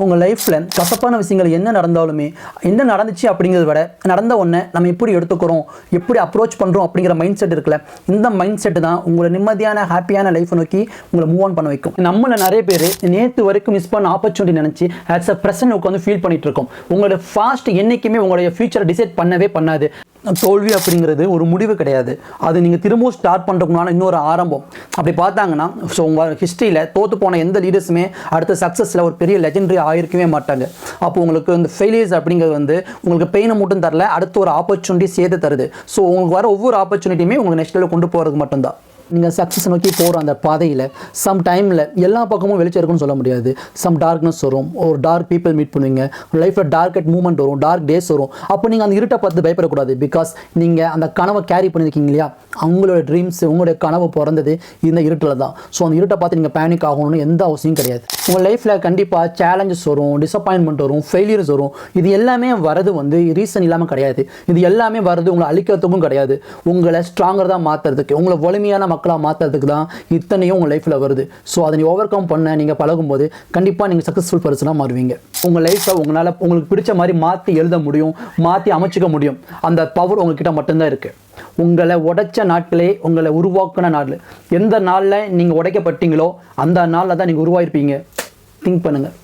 உங்கள் லைஃப்பில் கசப்பான விஷயங்கள் என்ன நடந்தாலுமே என்ன நடந்துச்சு அப்படிங்கிறத விட நடந்த ஒன்றை நம்ம எப்படி எடுத்துக்கிறோம், எப்படி அப்ரோச் பண்ணுறோம் அப்படிங்கிற மைண்ட் செட் இருக்குல்ல, இந்த மைண்ட் செட்டு தான் உங்களை நிம்மதியான ஹாப்பியான லைஃப்பை நோக்கி உங்களை மூவ் ஆன் பண்ண வைக்கும். நம்மள நிறைய பேர் நேற்று வரைக்கும் மிஸ் பண்ண ஆப்பர்ச்சுனிட்டி நினச்சி ஆஸ் அ ப்ரெசன்ட் உட்காந்து ஃபீல் பண்ணிட்டு இருக்கோம். உங்களோட ஃபாஸ்ட் என்றைக்குமே உங்களுடைய ஃபியூச்சரை டிசைட் பண்ணவே பண்ணாது. தோல்வி அப்படிங்கிறது ஒரு முடிவு கிடையாது, அது நீங்கள் திரும்பவும் ஸ்டார்ட் பண்ணுறதுக்குனால இன்னொரு ஆரம்பம். அப்படி பார்த்தாங்கன்னா ஸோ உங்கள் ஹிஸ்ட்ரியில் தோற்று போன எந்த லீடர்ஸுமே அடுத்த சக்ஸஸில் ஒரு பெரிய லெஜெண்டரி ஆகிருக்கவே மாட்டாங்க. அப்போ உங்களுக்கு இந்த ஃபெயிலியர்ஸ் அப்படிங்கிறது உங்களுக்கு பெயினை மட்டும் தரல, அடுத்த ஒரு ஆப்பர்ச்சுனிட்டி சேர்த்து தருது. ஸோ உங்களுக்கு வர ஒவ்வொரு ஆப்பர்ச்சுனிட்டியுமே உங்களுக்கு நெக்ஸ்ட் லெவலில் கொண்டு போகிறது மட்டும்தான். நீங்கள் சக்ஸஸ் நோக்கி போகிற அந்த பாதையில் சம் டைமில் எல்லா பக்கமும் வெளிச்சம் இருக்குன்னு சொல்ல முடியாது. சம் டார்க்னஸ் வரும், ஒரு டார்க் பீப்புள் மீட் பண்ணுவீங்க, லைஃப்பில் டார்க் மூமெண்ட் வரும், டார்க் டேஸ் வரும். அப்போ நீங்கள் அந்த இருட்டை பார்த்து பயப்படக்கூடாது. பிகாஸ் நீங்கள் அந்த கனவை கேரி பண்ணியிருக்கீங்க இல்லையா, அவங்களோட ட்ரீம்ஸ் உங்களுடைய கனவு பிறந்தது இந்த இருட்டில் தான். ஸோ அந்த இருட்டை பார்த்து நீங்கள் பேனிக் ஆகணும்னு எந்த அவசியம் கிடையாது. உங்கள் லைஃப்பில் கண்டிப்பாக சேலஞ்சஸ் வரும், டிசப்பாயின்மெண்ட் வரும், ஃபெயிலியர்ஸ் வரும். இது எல்லாமே வரது ரீசன் இல்லாமல் கிடையாது. இது எல்லாமே வரது உங்களை அழிக்கிறதுக்கும் கிடையாது, உங்களை ஸ்ட்ராங்கர் தான் மாற்றுறதுக்கு, உங்களை வலிமையான மக்களாக மாற்றுறதுக்கு தான் இத்தனையும் உங்கள் லைஃப்பில் வருது. ஸோ அதை நீங்கள் ஓவர் கம் பண்ண நீங்கள் பழகும்போது கண்டிப்பாக நீங்கள் சக்ஸஸ்ஃபுல் பர்சனாக மாறுவீங்க. உங்கள் லைஃப்பை உங்களால் உங்களுக்கு பிடிச்ச மாதிரி மாற்றி எழுத முடியும், மாற்றி அமைச்சிக்க முடியும். அந்த பவர் உங்கள்கிட்ட மட்டும்தான் இருக்குது. உங்களை உடைச்ச நாட்களே உங்களை உருவாக்குன நாள். எந்த நாளில் நீங்கள் உடைக்கப்பட்டீங்களோ அந்த நாளில் தான் நீங்கள் உருவாயிருப்பீங்க. திங்க் பண்ணுங்கள்.